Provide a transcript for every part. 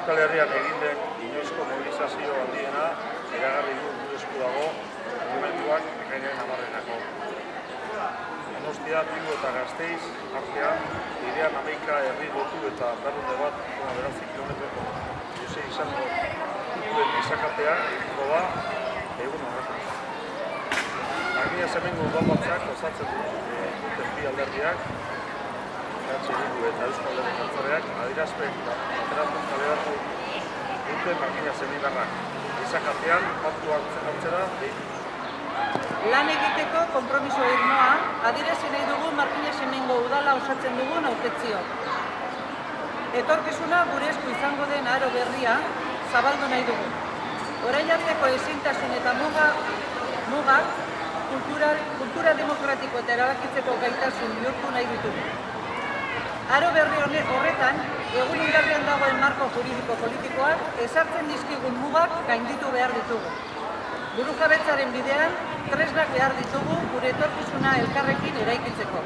Euskal Herrian egin den inoizko mobilizazio handiena iragarri du gure esku dago mugimenduak ekainaren 10-erako. Donostia, Bilbo eta Gasteiz artean bidean 11 herri lotu eta 409 kilometroko luze izango dituen izakatea egingo da egun horretan. Markinas Hemengo udalbatzak osatzen duten bi alderdiak, Bildu eta Eusko Alderdi Jeltzaleak adierazpen bateratu kaleratu dute Markinas Hemendarrak. Izakatean pactu hartzera deitu. Lan egiteko konpromiso irmoa adierazi nahi dugu Markinas Hemengo udala osatzen dugun hautetzio. Etorkizuna gure esku izango den aro berria zabaldu nahi dugu. Orain arteko ezintasun eta mugak kultura demokratiko eta erabakitzeko gaitasun bihurtu nahi ditugu. Aro berri horretan, egun indarrean dagoen marko juridiko-politikoak ezartzen dizkigun mugak gainditu behar ditugu. Burujabetzaren bidean, tresnak behar ditugu gure etorkizuna elkarrekin eraikitzeko.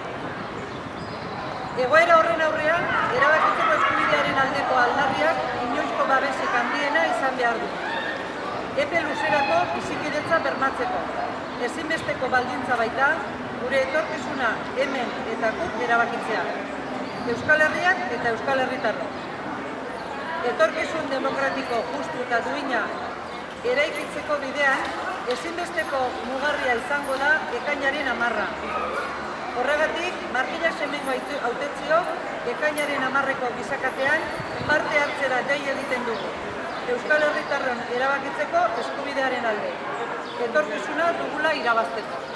Egoera horren aurrean, erabakitzeko eskubidearen aldeko aldarriak inoizko babesik handiena izan behar du. Epe luzerako bizikidetza bermatzeko. Ezinbesteko baldintza baita, gure etorkizuna hemen eta guk erabakitzea. Euskal Herriak eta Euskal Herritarrok. Etorkizun demokratiko justu eta duina eraikitzeko bidean, ezinbesteko mugarria izango da ekainaren 10. Horregatik, Markinas Hemengo hautetzio ekainaren 10-eko gizakatean parte hartzera dei egiten dugu. Euskal Herritarron erabakitzeko eskubidearen alde. Etorkizuna dugula irabazteko.